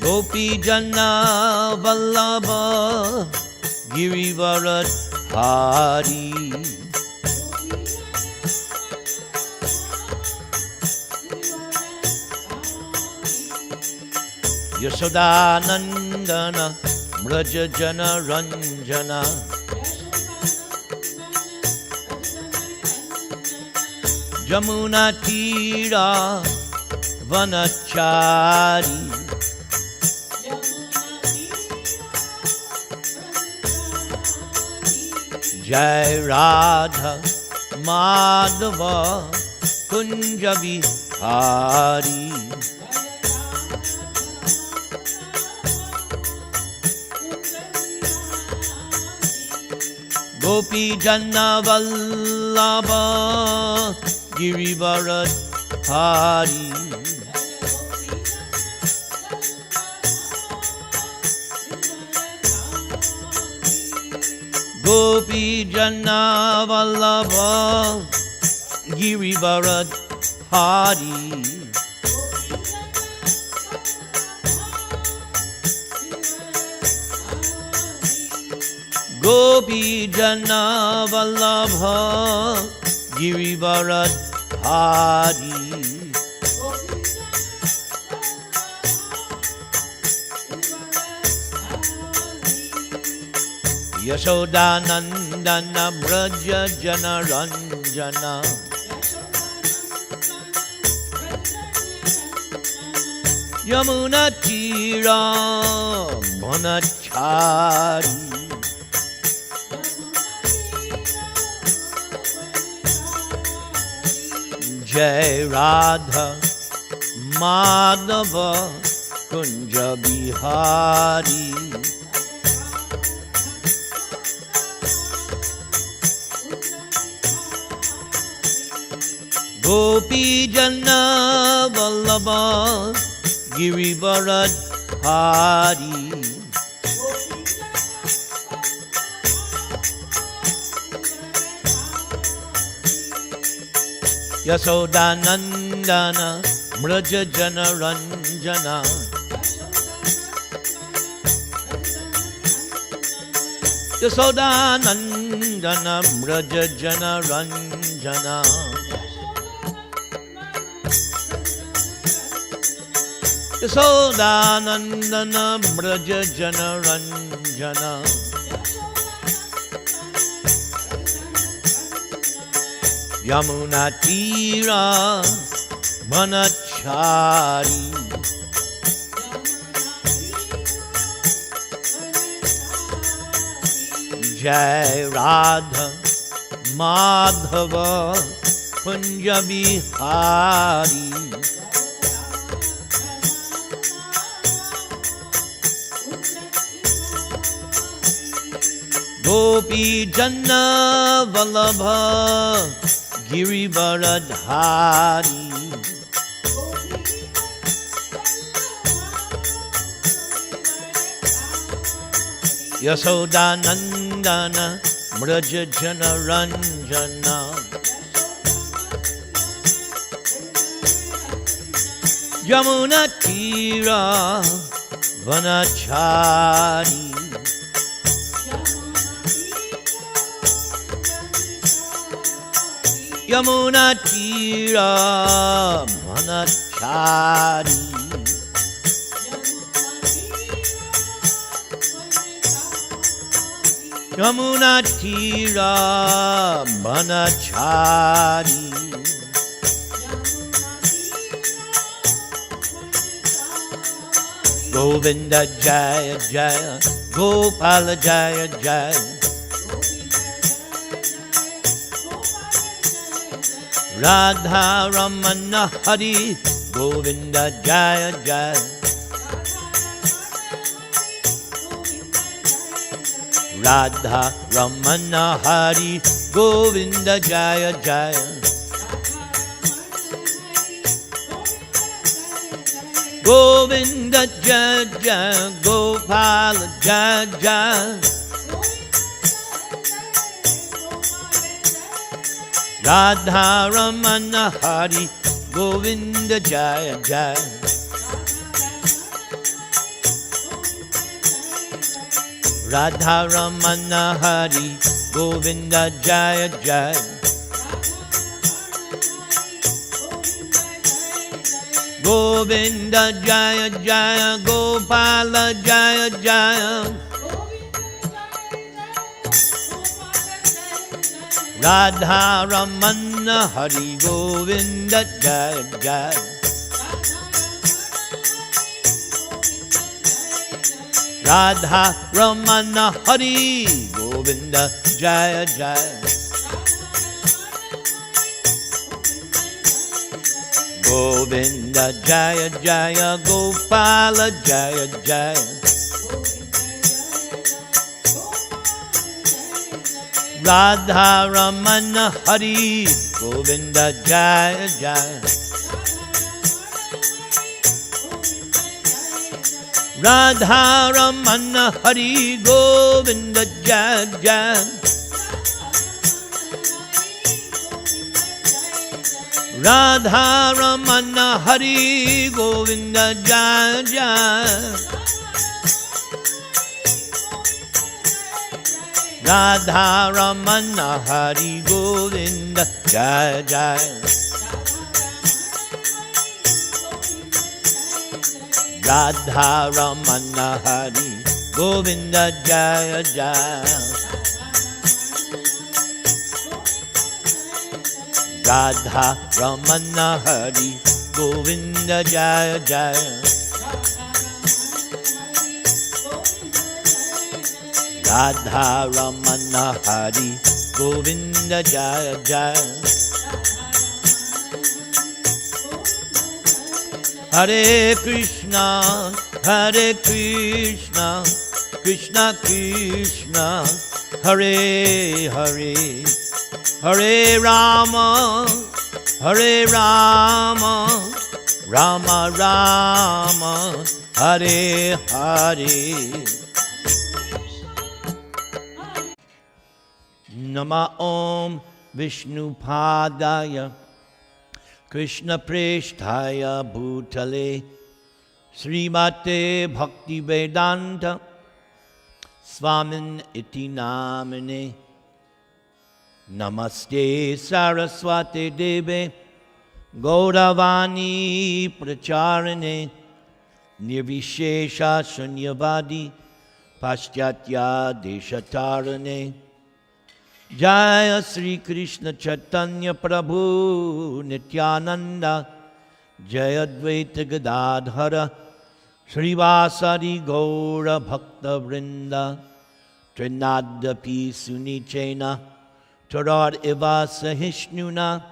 Gopi Jana Vallabha Girivarat Hari Yashodanandana Mraja Jana Ranjana Jamuna Tira Vanachari Jai Radha Madhava Kunja Vihari Gopi Jana Vallabha Girivarat Hari Gopi Jana Vallabha Girivarat Hari Gopi Jana Vallabha Girivarat Hari Yashodanandana Braja Jana Ranjana Yamuna Tira Vanachari Jai Radha Madhava Kunja Bihari Gopi Jana Vallabha Girivarat Hari Yashodanandana Mraja Jana Ranjana Yashodanandana Mraja Jana Ranjana Yashodanandana Mraja Jana Ranjana Yamuna Tira Vanachari Jai Radha Madhava Kunja Bihari Gopi Jana Vallabha Girivarat Hari Yashodanandana Mraja Jana Ranjana Yamuna Tira Vanachari Yamuna Tira Vanachari Yamuna Tira Vanachari Govinda Jaya Jaya Gopala Jaya Jaya Radha Ramana Hari Govinda Jaya Jaya Radha Ramana Hari Govinda Jaya Jaya Govinda Jaya Jaya Gopala Jaya Jaya Radha Ramana Hari Govinda Jaya Jaya Radha Ramana Hari Govinda Jaya Jaya. Govinda Jaya Jaya Gopala Jaya Jaya. Radha Ramana Hari Govinda Jaya Jaya. Radha Ramana Hari Govinda Jaya Jaya. Govinda Jaya Jaya Gopala Jaya Jaya. Radha Ramana Hari Govinda Jaya Jaya. Radha Ramana Hari Govinda Jaya Jaya. Radha Ramana Hari Govinda Jaya Jaya. Radha Ramana Hari Govinda Jaya Jaya. Radha Ramana Hari Govinda Jaya Jaya. Radha Ramana Hari Govinda Jaya Jaya. Radha Ramana Hari Govinda Jaya Jaya. Hare Krishna, Hare Krishna, Krishna Krishna, Hare Hare, Hare Rama, Hare Rama, Rama Rama, Hare Hare. Nama Om Vishnu Padaya Krishna Presthaya Bhutale Srimate Bhakti Vedanta Swamin Iti Namane. Namaste Saraswati Deve Gauravani Pracharane Nirvishesha Shunyavadi Paschatya Deshatarane. Jaya Sri Krishna Chaitanya Prabhu Nityananda Jaya Dvaita Gadadhara Srivasadi Gaura Bhakta Vrinda Trinadapi Sunichena Tarad Eva Sahishnuna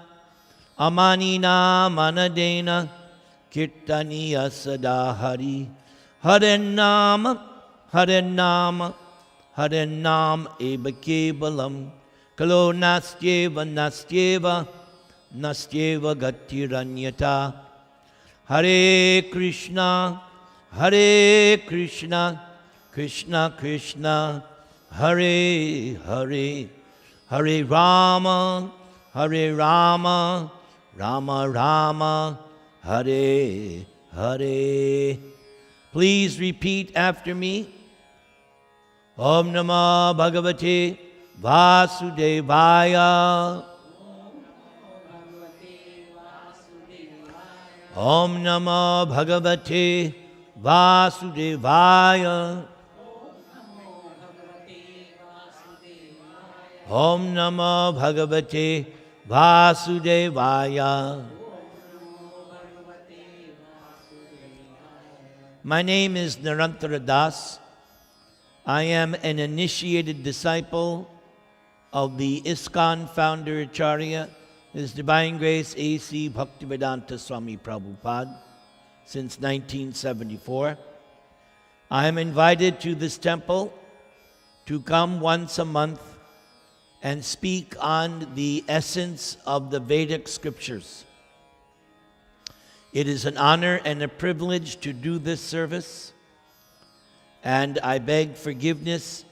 Amanina Manadena Kirtaniya Sadahari Hare Nama Hare Nama Hare Nam Eva Kevalam Kalo Nastyeva Nastyeva Nastyeva Gatiranyata. Hare Krishna Hare Krishna Krishna Krishna Hare Hare, Hare Rama Hare Rama Rama Rama Hare Hare. Please repeat after me. Om Namah Bhagavate Vasudevaya. Om Namah Bhagavate Vasudevaya. Om Namah Bhagavate Vasudevaya. My name is Narantara Das. I am an initiated disciple of the ISKCON founder Acharya, His Divine Grace A.C. Bhaktivedanta Swami Prabhupada, since 1974. I am invited to this temple to come once a month and speak on the essence of the Vedic scriptures. It is an honor and a privilege to do this service, and I beg forgiveness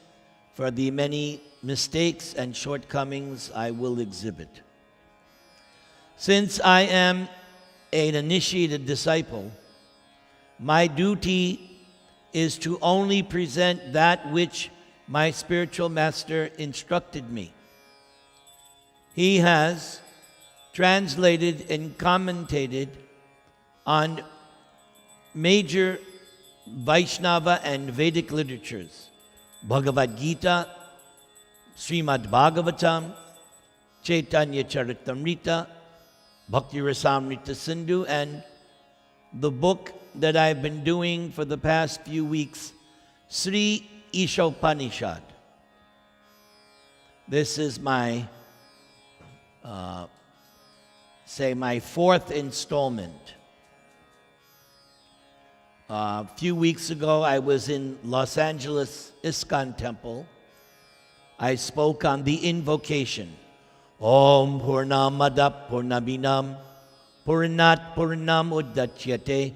for the many mistakes and shortcomings I will exhibit. Since I am an initiated disciple, my duty is to only present that which my spiritual master instructed me. He has translated and commentated on major Vaishnava and Vedic literatures, Bhagavad Gita, Srimad Bhagavatam, Chaitanya Charitamrita, Bhakti Rasamrita Sindhu, and the book that I've been doing for the past few weeks, Sri Ishopanishad. This is my, my fourth installment. A few weeks ago, I was in Los Angeles ISKCON Temple. I spoke on the invocation, Om Purnamada Purnabhinam Purnat Purnam Udachyate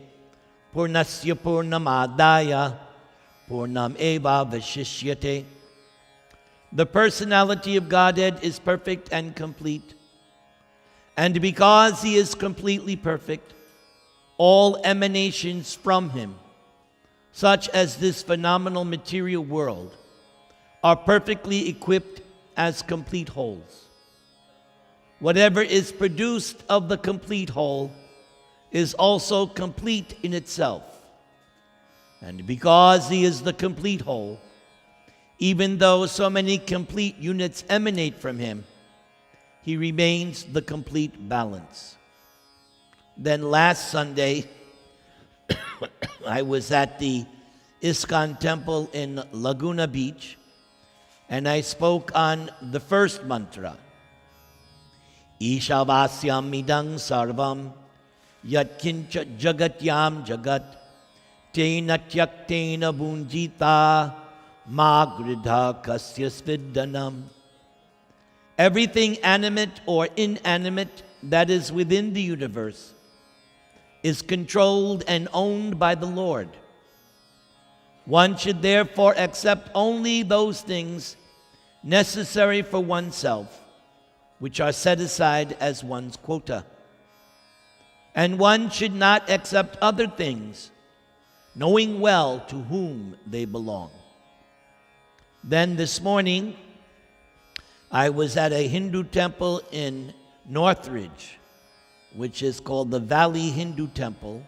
Purnasya Purnamadaya Purnam Eva Vashishyate. The personality of Godhead is perfect and complete. And because He is completely perfect, all emanations from Him, such as this phenomenal material world, are perfectly equipped as complete wholes. Whatever is produced of the complete whole is also complete in itself. And because He is the complete whole, even though so many complete units emanate from Him, He remains the complete balance. Then last Sunday, I was at the ISKCON Temple in Laguna Beach, and I spoke on the first mantra, Ishavasyam idang sarvam yat kincha jagatyam jagat tena tyaktena bunjita magridha kasyas viddanam. Everything animate or inanimate that is within the universe is controlled and owned by the Lord. One should therefore accept only those things necessary for oneself, which are set aside as one's quota. And one should not accept other things, knowing well to whom they belong. Then this morning, I was at a Hindu temple in Northridge, which is called the Valley Hindu Temple,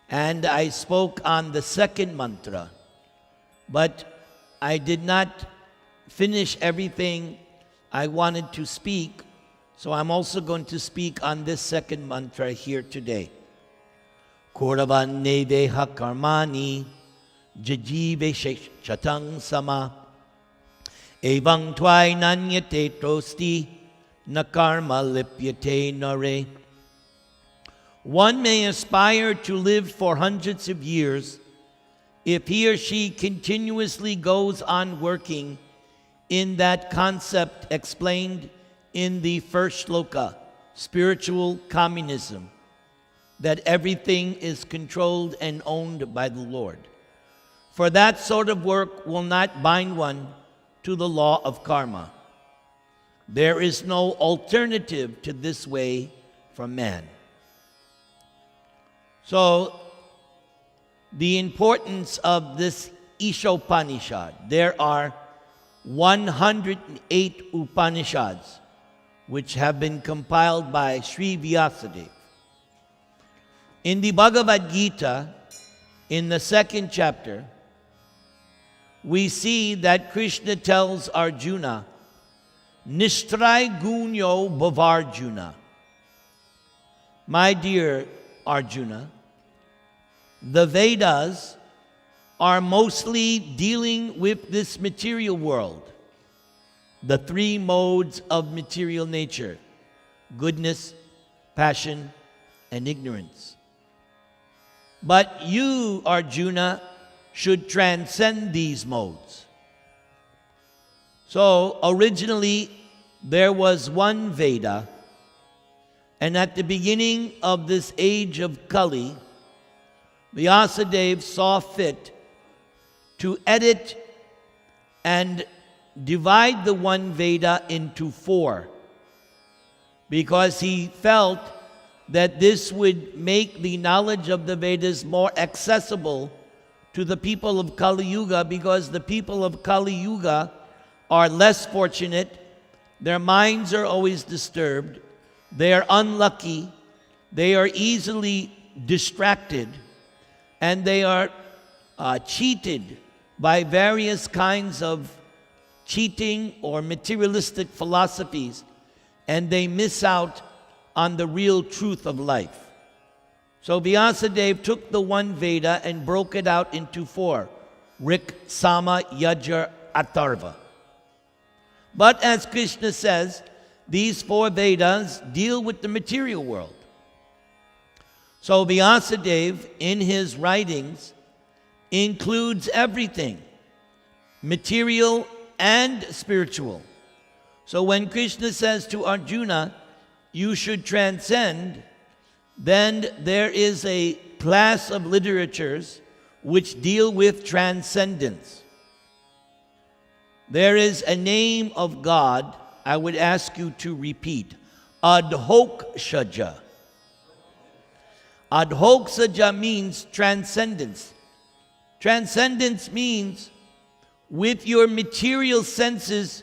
and I spoke on the second mantra, but I did not finish everything I wanted to speak, so I'm also going to speak on this second mantra here today. Koravan neveha karmani jajive chatang sama evang tvai nanyate trosti na karma lipyate nare. One may aspire to live for hundreds of years if he or she continuously goes on working in that concept explained in the first shloka, spiritual communism, that everything is controlled and owned by the Lord. For that sort of work will not bind one to the law of karma. There is no alternative to this way for man. So, the importance of this Ishopanishad. There are 108 Upanishads which have been compiled by Sri Vyasadeva. In the Bhagavad Gita, in the second chapter, we see that Krishna tells Arjuna, Nishtray gunyo bhavarjuna. My dear Arjuna, the Vedas are mostly dealing with this material world, the three modes of material nature, goodness, passion, and ignorance. But you, Arjuna, should transcend these modes. So, originally, there was one Veda, and at the beginning of this age of Kali, Vyasadeva saw fit to edit and divide the one Veda into four, because he felt that this would make the knowledge of the Vedas more accessible to the people of Kali Yuga, because the people of Kali Yuga are less fortunate. Their minds are always disturbed. They are unlucky. They are easily distracted. And they are cheated by various kinds of cheating or materialistic philosophies. And they miss out on the real truth of life. So Vyasadeva took the one Veda and broke it out into 4. Rik, Sama, Yajur, Atharva. But as Krishna says, these 4 Vedas deal with the material world. So Vyasadeva, in his writings, includes everything, material and spiritual. So when Krishna says to Arjuna, you should transcend, then there is a class of literatures which deal with transcendence. There is a name of God I would ask you to repeat. Adhokshaja. Adhokshaja means transcendence. Transcendence means with your material senses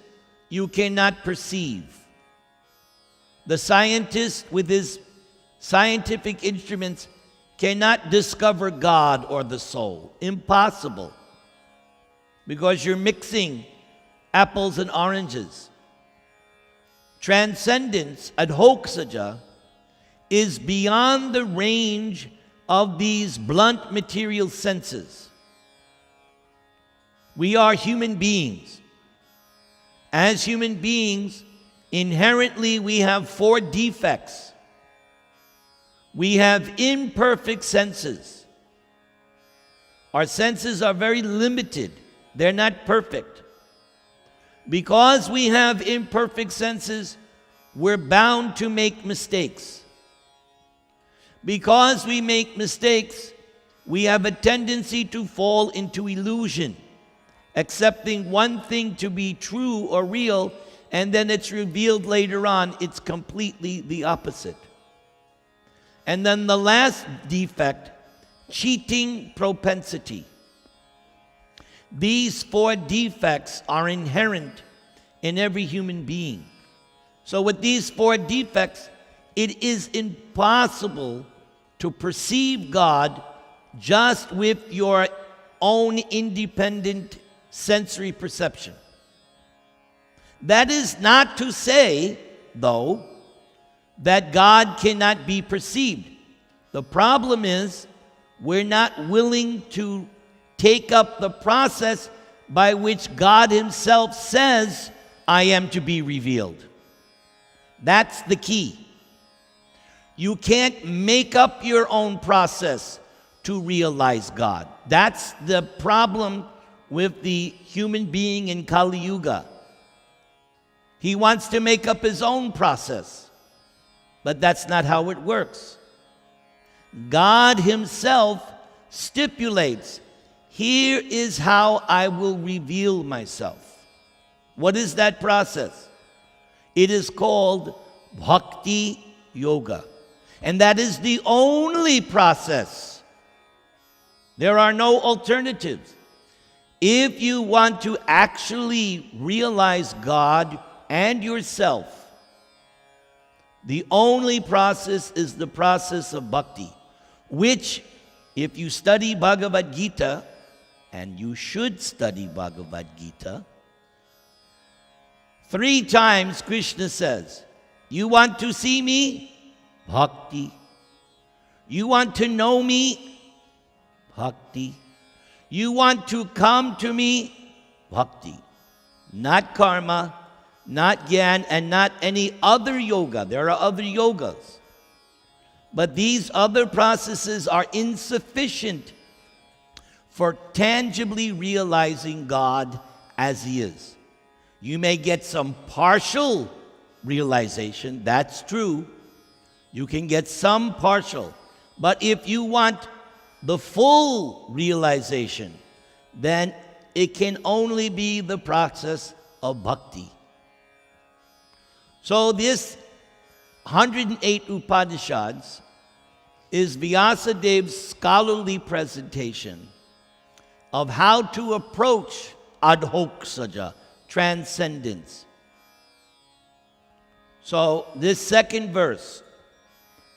you cannot perceive. The scientist with his scientific instruments cannot discover God or the soul. Impossible. Because you're mixing apples and oranges. Transcendence, adhokshaja, is beyond the range of these blunt material senses. We are human beings. As human beings, inherently we have 4 defects. We have imperfect senses. Our senses are very limited. They're not perfect. Because we have imperfect senses, we're bound to make mistakes. Because we make mistakes, we have a tendency to fall into illusion, accepting one thing to be true or real, and then it's revealed later on it's completely the opposite. And then the last defect, cheating propensity. These 4 defects are inherent in every human being. So with these 4 defects, it is impossible to perceive God just with your own independent sensory perception. That is not to say, though, that God cannot be perceived. The problem is we're not willing to take up the process by which God himself says, I am to be revealed. That's the key. You can't make up your own process to realize God. That's the problem with the human being in Kali Yuga. He wants to make up his own process. But that's not how it works. God himself stipulates, here is how I will reveal myself. What is that process? It is called Bhakti Yoga. And that is the only process. There are no alternatives. If you want to actually realize God and yourself, the only process is the process of bhakti, which, if you study Bhagavad Gita, and you should study Bhagavad Gita, 3 times Krishna says, you want to see me? Bhakti. You want to know me? Bhakti. You want to come to me? Bhakti. Not karma, not Gyan, and not any other yoga. There are other yogas. But these other processes are insufficient for tangibly realizing God as He is. You may get some partial realization, that's true. You can get some partial. But if you want the full realization, then it can only be the process of bhakti. So this 108 Upanishads is Vyasadeva's scholarly presentation of how to approach adhoksaja, transcendence. So this second verse,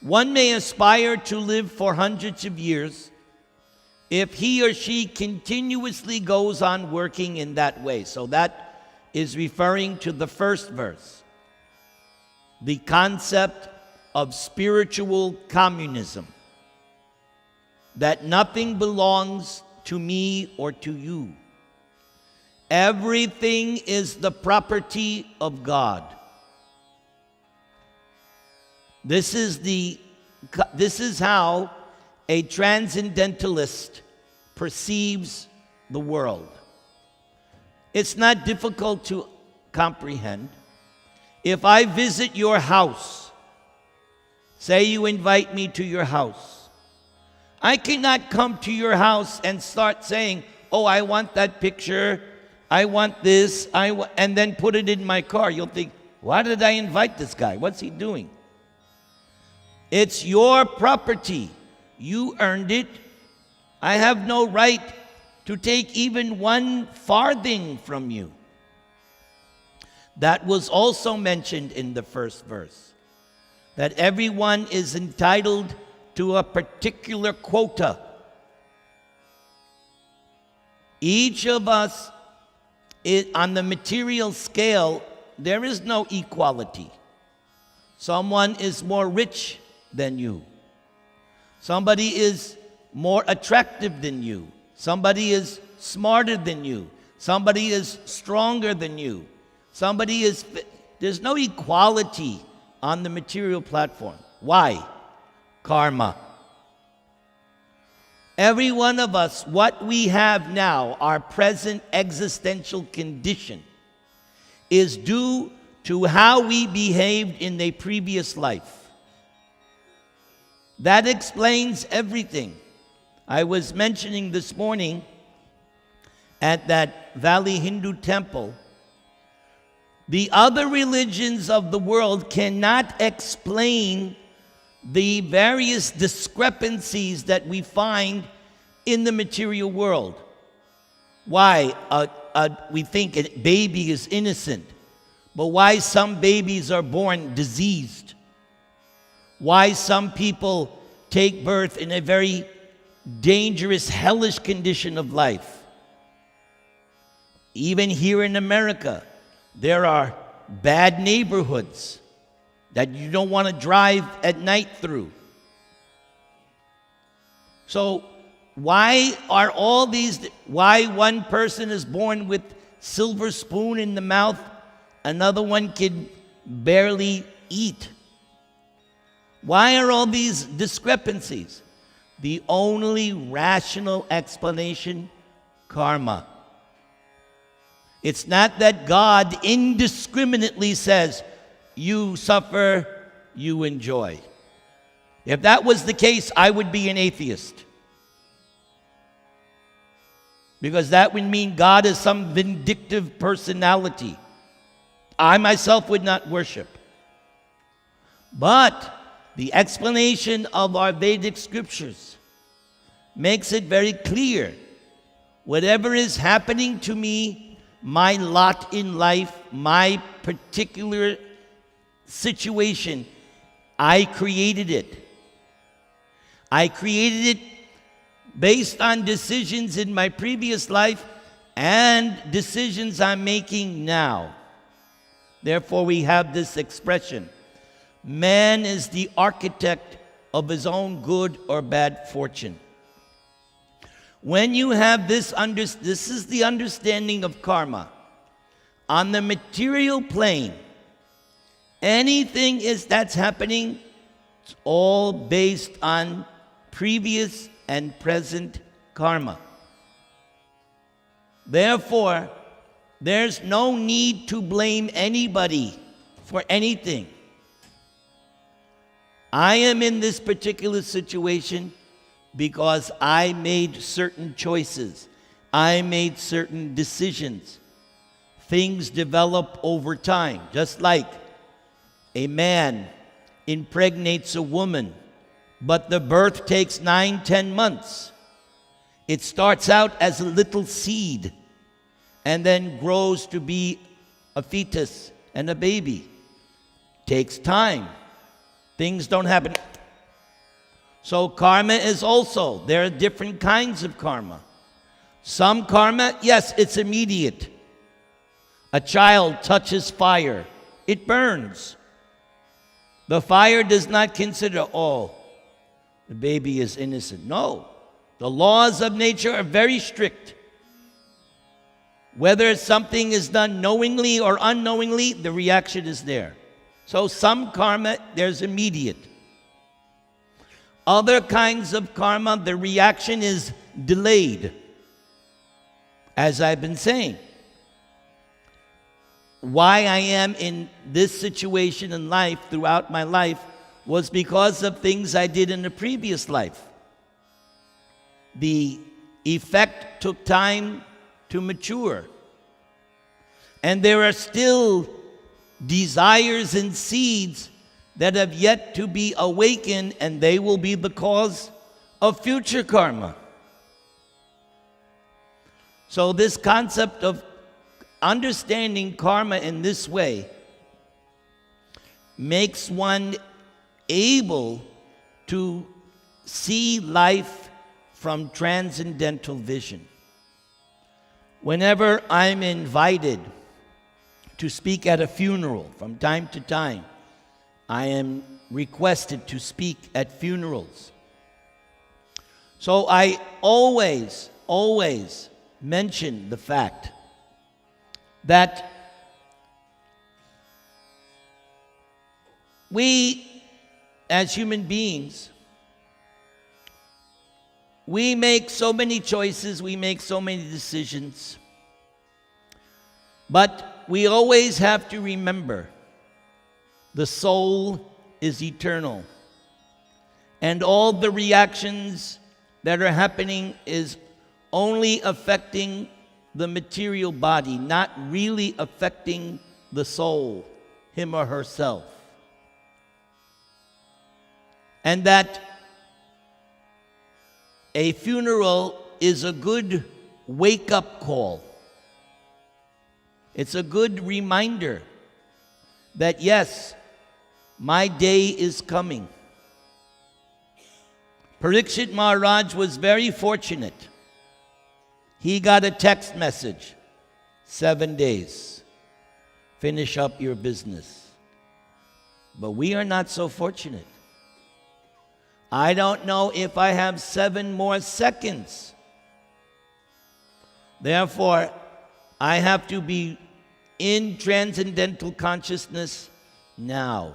one may aspire to live for hundreds of years if he or she continuously goes on working in that way. So that is referring to the first verse, the concept of spiritual communism, that nothing belongs to me or to you. Everything is the property of God. This is how a transcendentalist perceives the world. It's not difficult to comprehend. If I visit your house, say you invite me to your house, I cannot come to your house and start saying, oh, I want that picture, I want this, and then put it in my car. You'll think, why did I invite this guy? What's he doing? It's your property. You earned it. I have no right to take even one farthing from you. That was also mentioned in the first verse, that everyone is entitled to a particular quota. Each of us, on the material scale, there is no equality. Someone is more rich than you. Somebody is more attractive than you. Somebody is smarter than you. Somebody is stronger than you. There's no equality on the material platform. Why? Karma. Every one of us, what we have now, our present existential condition, is due to how we behaved in a previous life. That explains everything. I was mentioning this morning at that Valley Hindu temple, the other religions of the world cannot explain the various discrepancies that we find in the material world. Why we think a baby is innocent, but why some babies are born diseased? Why some people take birth in a very dangerous, hellish condition of life. Even here in America, there are bad neighborhoods that you don't want to drive at night through. So why one person is born with silver spoon in the mouth, another one can barely eat? Why are all these discrepancies? The only rational explanation, karma. It's not that God indiscriminately says, you suffer, you enjoy. If that was the case, I would be an atheist. Because that would mean God is some vindictive personality I myself would not worship. But the explanation of our Vedic scriptures makes it very clear. Whatever is happening to me, my lot in life, my particular situation, I created it. I created it based on decisions in my previous life and decisions I'm making now. Therefore, we have this expression: man is the architect of his own good or bad fortune. When you have this is the understanding of karma. On the material plane, anything that's happening, it's all based on previous and present karma. Therefore, there's no need to blame anybody for anything. I am in this particular situation because I made certain choices. I made certain decisions. Things develop over time. Just like a man impregnates a woman, but the birth takes 9-10 months. It starts out as a little seed and then grows to be a fetus and a baby. Takes time. Things don't happen. So karma is also, there are different kinds of karma. Some karma, yes, it's immediate. A child touches fire, it burns. The fire does not consider, oh, the baby is innocent. No, the laws of nature are very strict. Whether something is done knowingly or unknowingly, the reaction is there. So some karma, there's immediate. Other kinds of karma, the reaction is delayed. As I've been saying, why I am in this situation in life throughout my life was because of things I did in a previous life. The effect took time to mature. And there are still desires and seeds that have yet to be awakened, and they will be the cause of future karma. So this concept of understanding karma in this way makes one able to see life from transcendental vision. Whenever I'm invited to speak at a funeral, from time to time, I am requested to speak at funerals. So I always mention the fact that we, as human beings, we make so many choices, we make so many decisions, but we always have to remember the soul is eternal, and all the reactions that are happening is only affecting the material body, not really affecting the soul, him or herself. And that a funeral is a good wake-up call. It's a good reminder that yes, my day is coming. Parikshit Maharaj was very fortunate. He got a text message, 7 days, finish up your business. But we are not so fortunate. I don't know if I have 7 more seconds. Therefore, I have to be in transcendental consciousness now.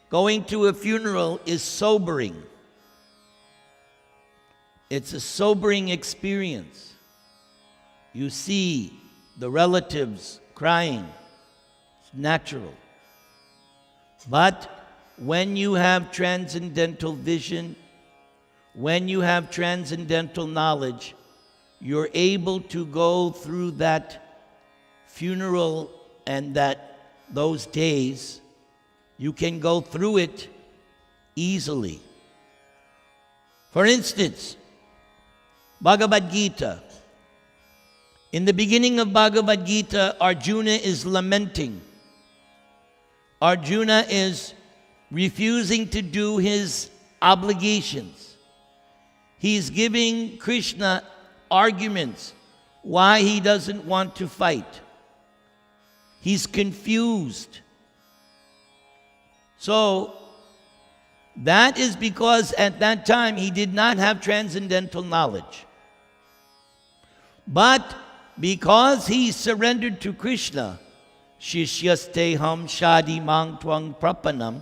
Going to a funeral is sobering. It's a sobering experience. You see the relatives crying. It's natural. But when you have transcendental vision, when you have transcendental knowledge, you're able to go through that funeral and those days. You can go through it easily. For instance, Bhagavad Gita. In the beginning of Bhagavad Gita, Arjuna is lamenting. Arjuna is refusing to do his obligations. He's giving Krishna arguments why he doesn't want to fight. He's confused. So, that is because at that time he did not have transcendental knowledge. But because he surrendered to Krishna, Shishyasteham Shadi Mang Twang Prapanam,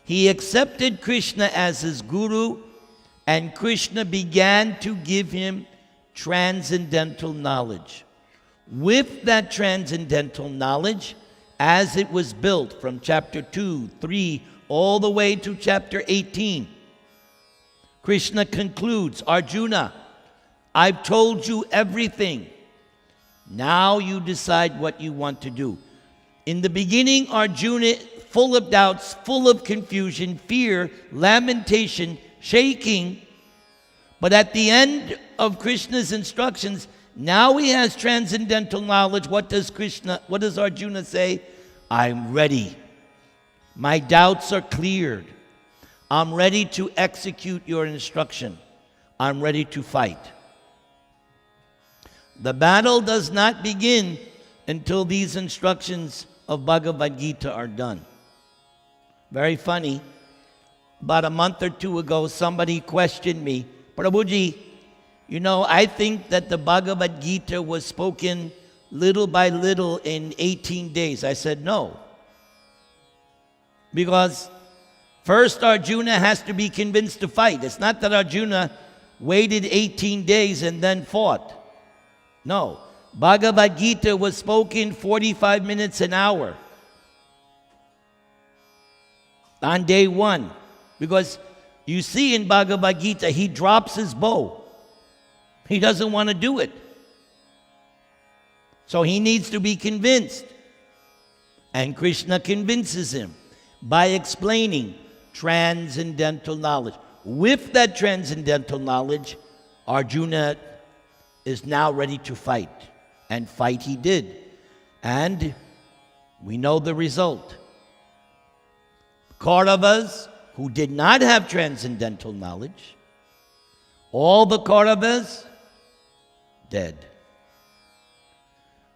he accepted Krishna as his guru, and Krishna began to give him transcendental knowledge. With that transcendental knowledge, as it was built from chapter 2, 3, all the way to chapter 18, Krishna concludes, Arjuna, I've told you everything. Now you decide what you want to do. In the beginning, Arjuna, full of doubts, full of confusion, fear, lamentation, shaking, But at the end of Krishna's instructions, now he has transcendental knowledge. What does Arjuna say? I'm ready. My doubts are cleared. I'm ready to execute your instruction. I'm ready to fight. The battle does not begin until these instructions of Bhagavad Gita are done. Very funny. About a month or two ago, somebody questioned me, Prabhuji, I think that the Bhagavad Gita was spoken little by little in 18 days. I said, no. Because first Arjuna has to be convinced to fight. It's not that Arjuna waited 18 days and then fought. No. Bhagavad Gita was spoken 45 minutes an hour on day one. Because you see in Bhagavad Gita, he drops his bow. He doesn't want to do it. So he needs to be convinced. And Krishna convinces him by explaining transcendental knowledge. With that transcendental knowledge, Arjuna is now ready to fight. And fight he did. And we know the result. Kauravas, who did not have transcendental knowledge, all the Kauravas, dead.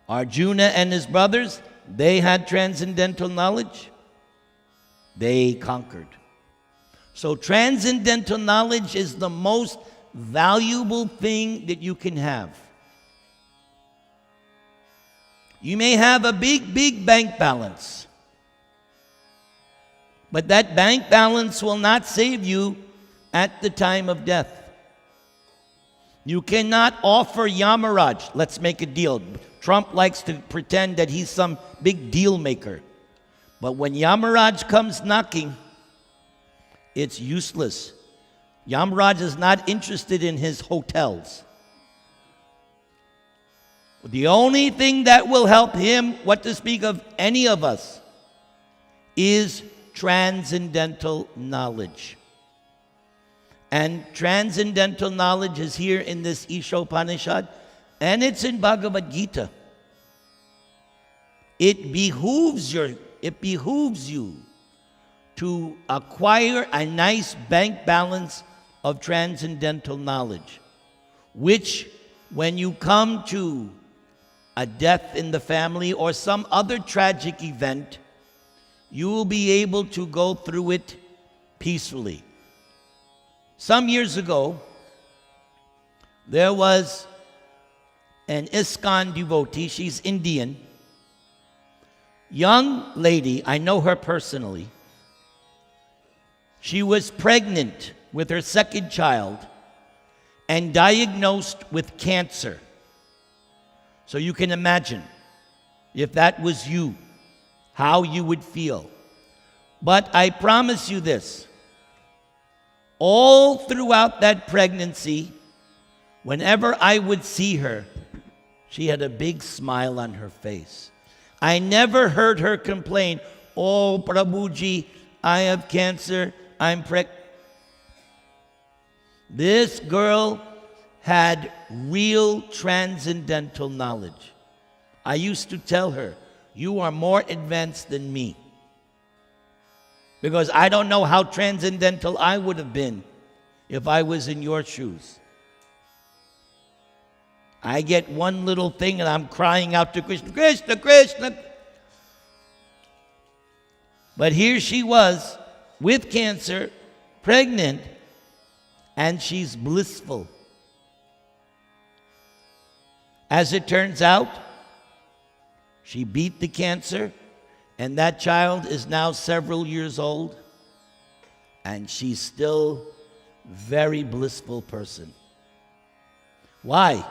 Arjuna and his brothers, they had transcendental knowledge. They conquered. So transcendental knowledge is the most valuable thing that you can have. You may have a big bank balance, but that bank balance will not save you at the time of death. You cannot offer Yamaraj. Let's make a deal. Trump likes to pretend that he's some big deal maker. But when Yamaraj comes knocking, it's useless. Yamaraj is not interested in his hotels. The only thing that will help him, what to speak of any of us, is transcendental knowledge. And transcendental knowledge is here in this Ishopanishad, and it's in Bhagavad Gita. It behooves you to acquire a nice bank balance of transcendental knowledge, which when you come to a death in the family or some other tragic event, you will be able to go through it peacefully. Some years ago, there was an ISKCON devotee. She's Indian. Young lady, I know her personally. She was pregnant with her second child and diagnosed with cancer. So you can imagine, if that was you, how you would feel. But I promise you this, all throughout that pregnancy, whenever I would see her, she had a big smile on her face. I never heard her complain, oh, Prabhuji, I have cancer, I'm pregnant. This girl had real transcendental knowledge. I used to tell her, you are more advanced than me. Because I don't know how transcendental I would have been if I was in your shoes. I get one little thing and I'm crying out to Krishna, Krishna, Krishna. But here she was with cancer, pregnant, and she's blissful. As it turns out, she beat the cancer, and that child is now several years old, and she's still a very blissful person. Why?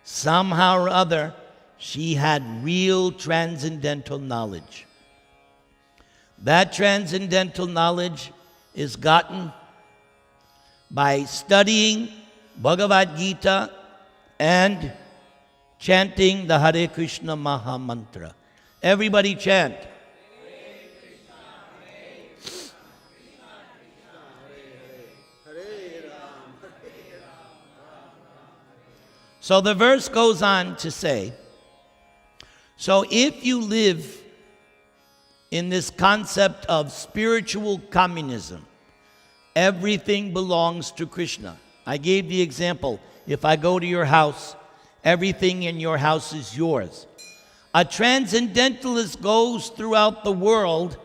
Somehow or other, she had real transcendental knowledge. That transcendental knowledge is gotten by studying Bhagavad Gita and chanting the Hare Krishna Maha Mantra. Everybody chant. So the verse goes on to say, so if you live in this concept of spiritual communism, everything belongs to Krishna. I gave the example, if I go to your house, everything in your house is yours. A transcendentalist goes throughout the world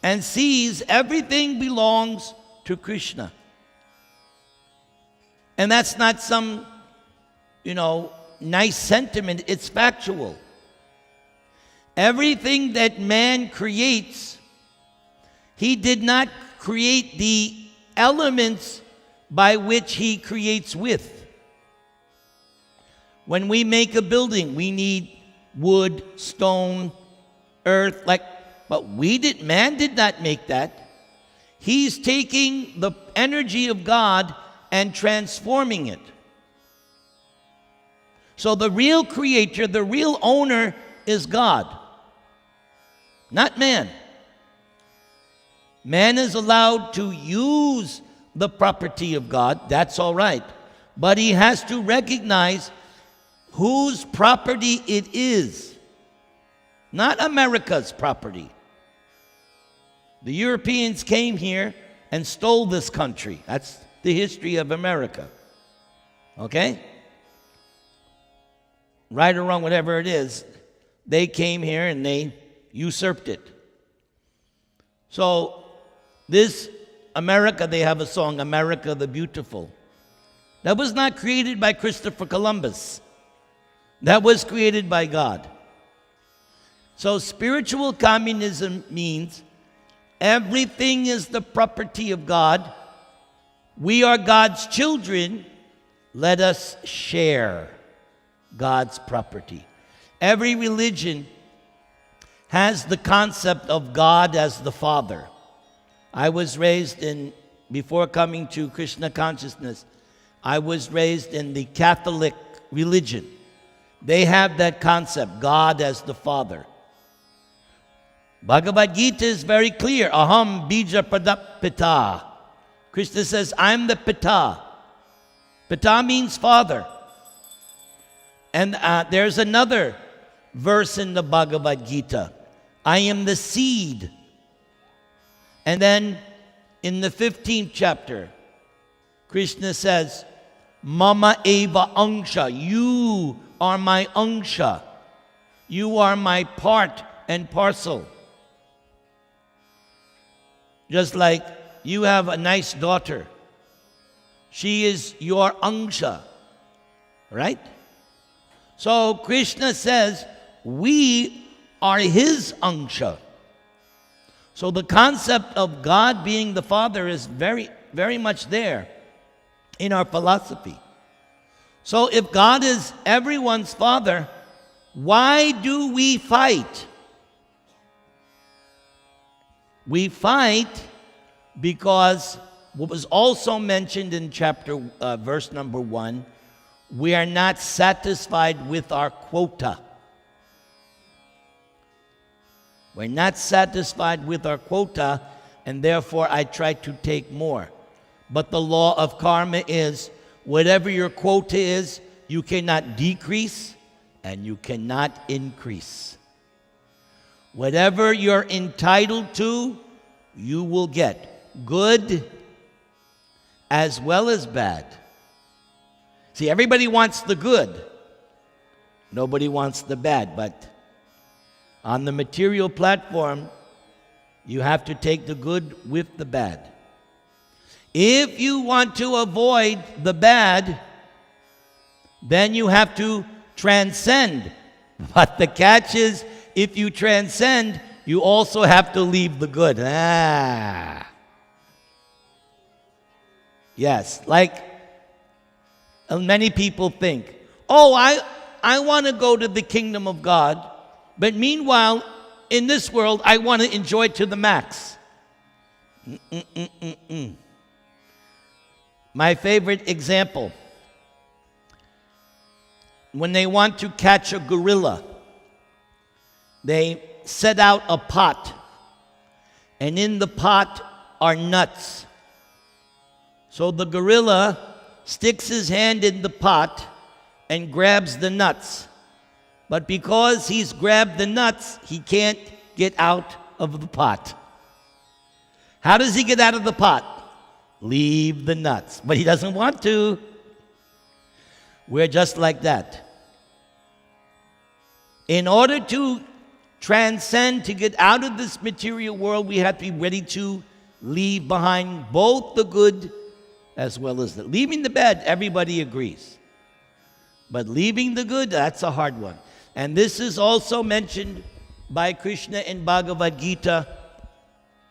and sees everything belongs to Krishna. And that's not some, nice sentiment, it's factual. Everything that man creates, he did not create the elements by which he creates with. When we make a building, we need wood, stone, earth, but man did not make that. He's taking the energy of God and transforming it. So the real creator, the real owner is God, not man. Man is allowed to use the property of God, that's all right. But he has to recognize whose property it is, not America's property. The Europeans came here and stole this country. That's the history of America. Okay? Right or wrong, whatever it is, they came here and they usurped it. So this America, they have a song, America the Beautiful. That was not created by Christopher Columbus. That was created by God. So spiritual communism means everything is the property of God. We are God's children. Let us share God's property. Every religion has the concept of God as the Father. I was raised before coming to Krishna consciousness, I was raised in the Catholic religion. They have that concept, God as the Father. Bhagavad Gita is very clear. Aham bija pradapita. Krishna says, I'm the Pita. Pita means father. And there's another verse in the Bhagavad Gita. I am the seed. And then in the 15th chapter, Krishna says, Mama eva angsha. You are my angsha. You are my part and parcel. Just like you have a nice daughter. She is your angsha. Right? So Krishna says, we are his angsha. So the concept of God being the Father is very, very much there in our philosophy. So if God is everyone's Father, why do we fight? We fight because what was also mentioned in verse number 1, we are not satisfied with our quota. We're not satisfied with our quota, and therefore I try to take more. But the law of karma is, whatever your quota is, you cannot decrease and you cannot increase. Whatever you're entitled to, you will get. Good as well as bad. See, everybody wants the good. Nobody wants the bad, but on the material platform, you have to take the good with the bad. If you want to avoid the bad, then you have to transcend. But the catch is, if you transcend, you also have to leave the good. Yes, like many people think, oh, I want to go to the kingdom of God, but meanwhile, in this world, I want to enjoy it to the max. My favorite example, when they want to catch a gorilla, they set out a pot, and in the pot are nuts. So the gorilla sticks his hand in the pot and grabs the nuts. But because he's grabbed the nuts, he can't get out of the pot. How does he get out of the pot? Leave the nuts. But he doesn't want to. We're just like that. In order to transcend, to get out of this material world, we have to be ready to leave behind both the good as well as the... Leaving the bad, everybody agrees. But leaving the good, that's a hard one. And this is also mentioned by Krishna in Bhagavad Gita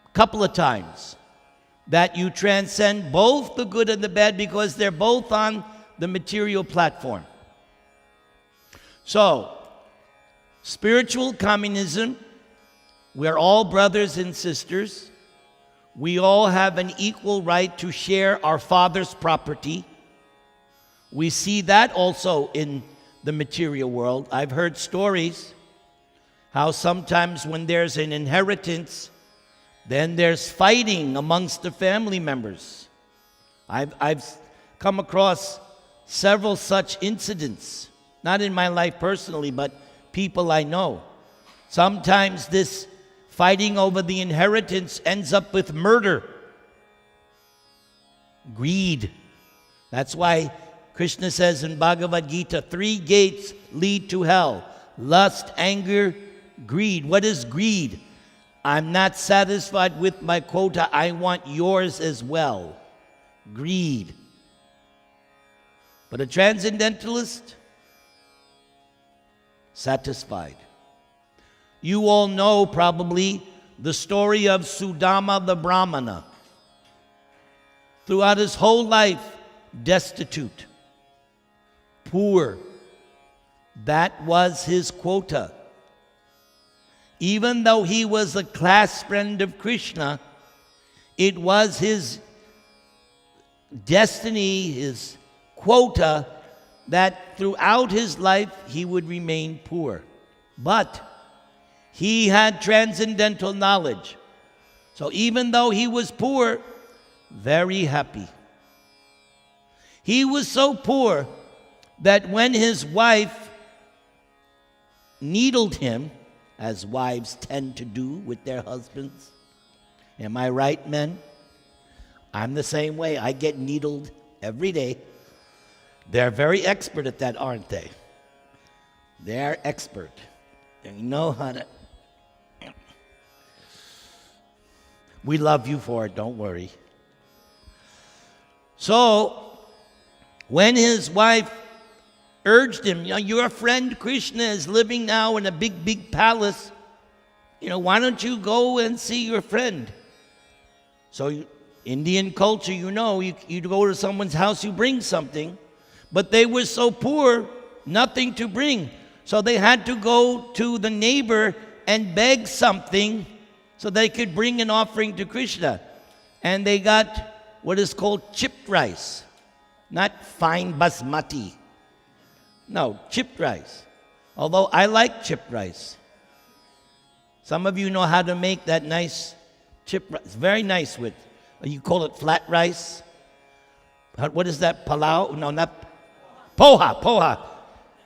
a couple of times, that you transcend both the good and the bad because they're both on the material platform. So, spiritual communism, we're all brothers and sisters. We all have an equal right to share our Father's property. We see that also in the material world. I've heard stories how sometimes when there's an inheritance, then there's fighting amongst the family members. I've come across several such incidents, not in my life personally, but people I know. Sometimes this fighting over the inheritance ends up with murder. Greed. That's why Krishna says in Bhagavad Gita, 3 gates lead to hell: lust, anger, greed. What is greed? I'm not satisfied with my quota. I want yours as well. Greed. But a transcendentalist, satisfied. You all know probably the story of Sudama the Brahmana. Throughout his whole life, destitute, poor. That was his quota. Even though he was a class friend of Krishna, it was his destiny, his quota, that throughout his life he would remain poor. But he had transcendental knowledge. So even though he was poor, very happy. He was so poor that when his wife needled him, as wives tend to do with their husbands, am I right, men? I'm the same way. I get needled every day. They're very expert at that, aren't they? They're expert. They know how to... We love you for it, don't worry. So, when his wife urged him, your friend Krishna is living now in a big, big palace. Why don't you go and see your friend? So, Indian culture, you go to someone's house, you bring something. But they were so poor, nothing to bring. So they had to go to the neighbor and beg something so they could bring an offering to Krishna. And they got what is called chipped rice. Not fine basmati. No, chipped rice. Although I like chipped rice. Some of you know how to make that nice chipped rice. It's very nice with, you call it flat rice. What is that, palau? No, not poha.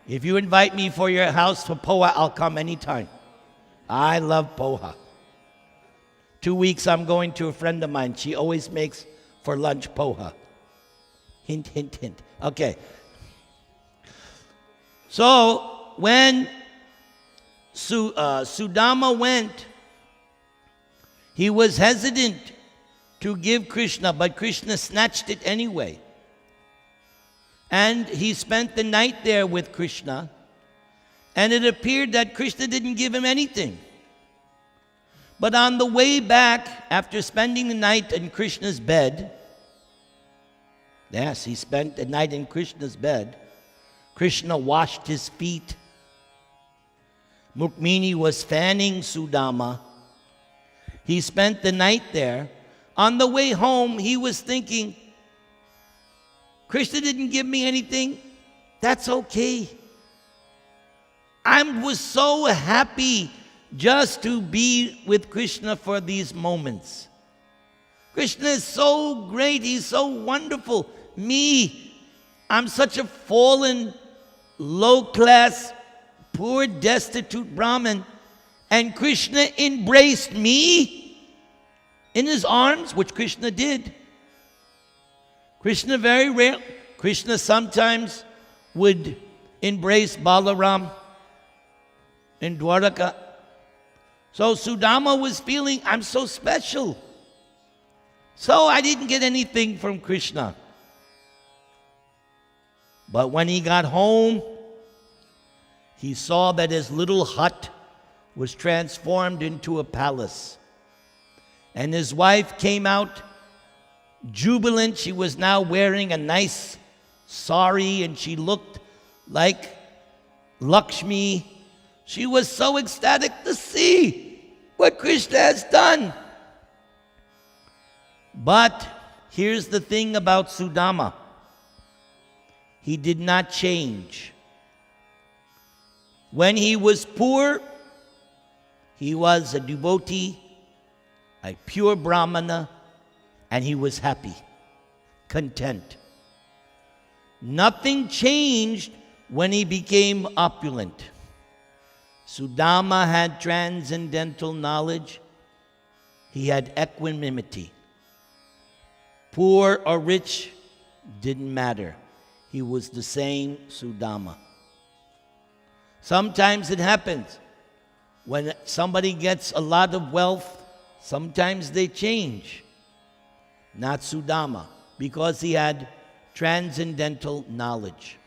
If you invite me for your house for poha, I'll come anytime. I love poha. 2 weeks I'm going to a friend of mine. She always makes for lunch poha. Hint, hint, hint. Okay. So when Sudama went, he was hesitant to give Krishna, but Krishna snatched it anyway. And he spent the night there with Krishna, and it appeared that Krishna didn't give him anything. But on the way back, after spending the night in Krishna's bed, yes, he spent the night in Krishna's bed, Krishna washed his feet. Rukmini was fanning Sudama. He spent the night there. On the way home, he was thinking, Krishna didn't give me anything. That's okay. I was so happy just to be with Krishna for these moments. Krishna is so great. He's so wonderful. Me, I'm such a fallen low-class, poor, destitute Brahmin, and Krishna embraced me in his arms, which Krishna did. Krishna very rare. Krishna sometimes would embrace Balaram in Dwaraka. So Sudama was feeling, I'm so special. So I didn't get anything from Krishna. But when he got home, he saw that his little hut was transformed into a palace. And his wife came out jubilant. She was now wearing a nice sari and she looked like Lakshmi. She was so ecstatic to see what Krishna has done. But here's the thing about Sudama. He did not change. When he was poor, he was a devotee, a pure Brahmana, and he was happy, content. Nothing changed when he became opulent. Sudama had transcendental knowledge. He had equanimity. Poor or rich didn't matter. He was the same Sudama. Sometimes it happens. When somebody gets a lot of wealth, sometimes they change. Not Sudama, because he had transcendental knowledge.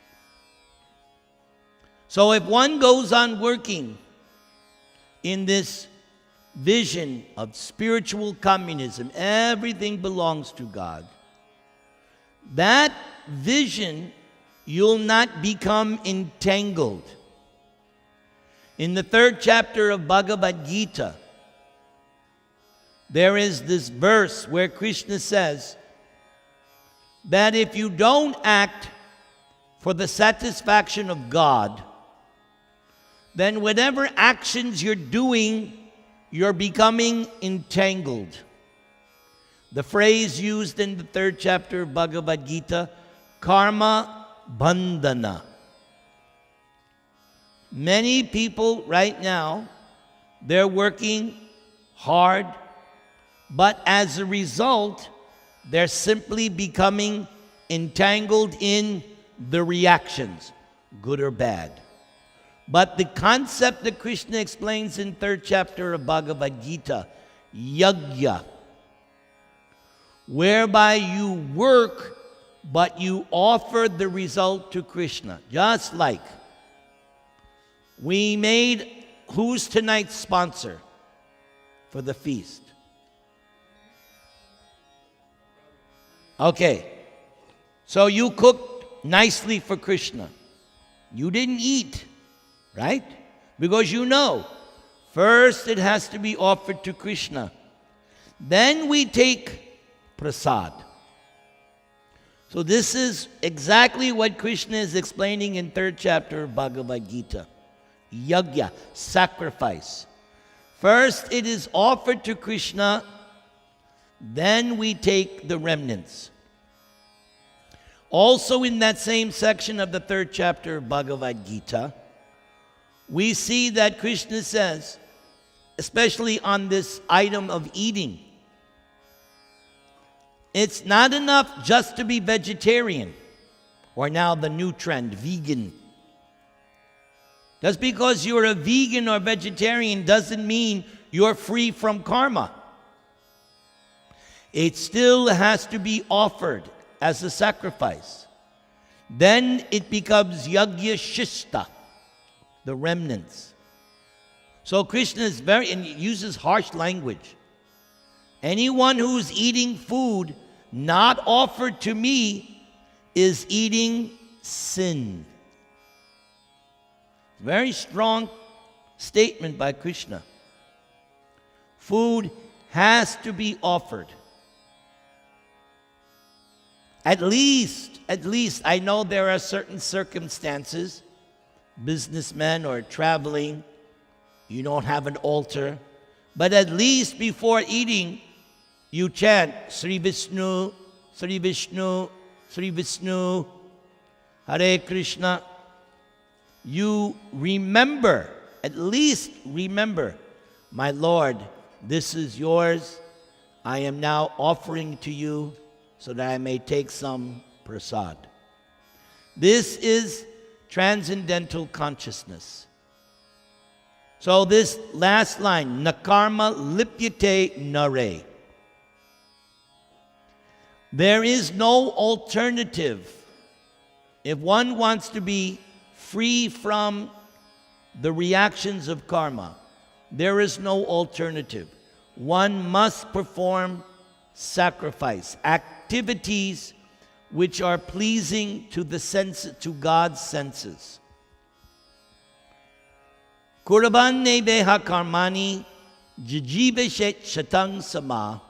So if one goes on working in this vision of spiritual communism, everything belongs to God, that vision, you'll not become entangled. In the 3rd chapter of Bhagavad Gita, there is this verse where Krishna says that if you don't act for the satisfaction of God, then whatever actions you're doing, you're becoming entangled. The phrase used in the 3rd chapter of Bhagavad Gita, karma bandhana. Many people right now, they're working hard, but as a result, they're simply becoming entangled in the reactions, good or bad. But the concept that Krishna explains in 3rd chapter of Bhagavad Gita, yajna, whereby you work, but you offer the result to Krishna. Just like we made, who's tonight's sponsor for the feast? Okay, so you cooked nicely for Krishna. You didn't eat, right? Because you know, first it has to be offered to Krishna. Then we take prasad. So this is exactly what Krishna is explaining in 3rd chapter of Bhagavad Gita. Yajna, sacrifice. First it is offered to Krishna, then we take the remnants. Also in that same section of the 3rd chapter of Bhagavad Gita, we see that Krishna says, especially on this item of eating, it's not enough just to be vegetarian, or now the new trend, vegan. Just because you're a vegan or vegetarian doesn't mean you're free from karma. It still has to be offered as a sacrifice. Then it becomes yajna shishta, the remnants. So Krishna is and uses harsh language. Anyone who's eating food not offered to me is eating sin. Very strong statement by Krishna. Food has to be offered. At least, I know there are certain circumstances, businessmen or traveling, you don't have an altar, but at least before eating, you chant Sri Vishnu, Sri Vishnu, Sri Vishnu, Hare Krishna. you remember, at least remember, my Lord, this is yours. I am now offering to you so that I may take some prasad. This is transcendental consciousness. So this last line, nakarma lipyate nare. There is no alternative. If one wants to be free from the reactions of karma, there is no alternative. One must perform sacrifice, activities which are pleasing to the sense, to God's senses. Kurbanne deha karmani jijibeshet shatang sama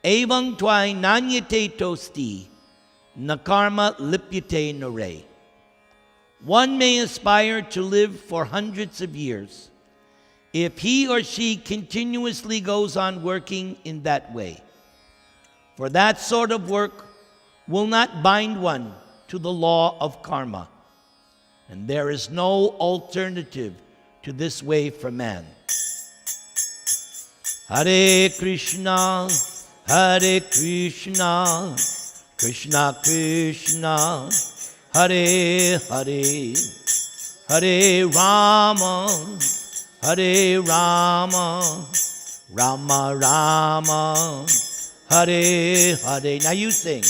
evang twai nanyate tosti nakarma lipyate nare. One may aspire to live for hundreds of years if he or she continuously goes on working in that way. For that sort of work will not bind one to the law of karma. And there is no alternative to this way for man. Hare Krishna, Hare Krishna, Krishna Krishna, Hare Hare, Hare Rama, Hare Rama, Rama Rama, Hare Hare. Now you sing.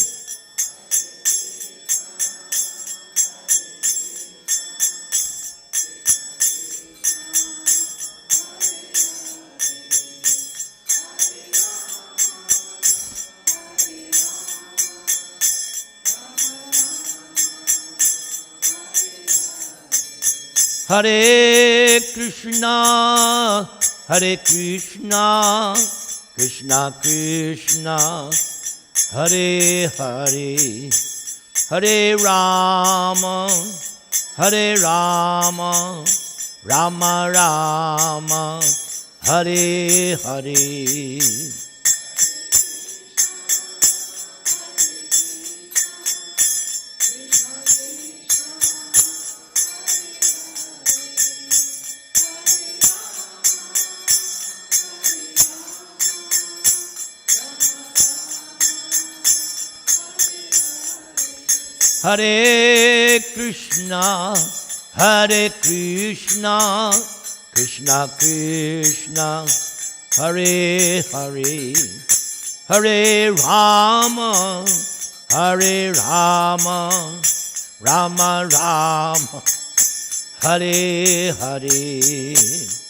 Hare Krishna, Hare Krishna, Krishna Krishna, Hare Hare, Hare Rama, Hare Rama, Rama Rama, Hare Hare. Hare Krishna, Hare Krishna, Krishna Krishna, Hare Hare, Hare Rama, Hare Rama, Rama Rama, Hare Hare.